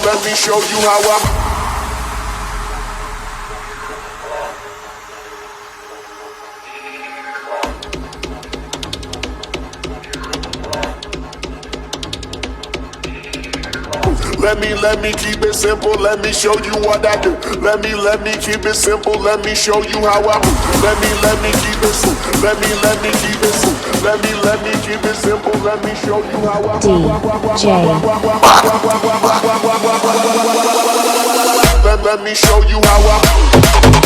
let me show you how I. Let me keep it simple, let me show you what I do. Let me keep it simple, let me show you how I move. Let me keep it simple, let me keep it simple. Let me keep it simple, let me show you how I DJ. Let me show you how I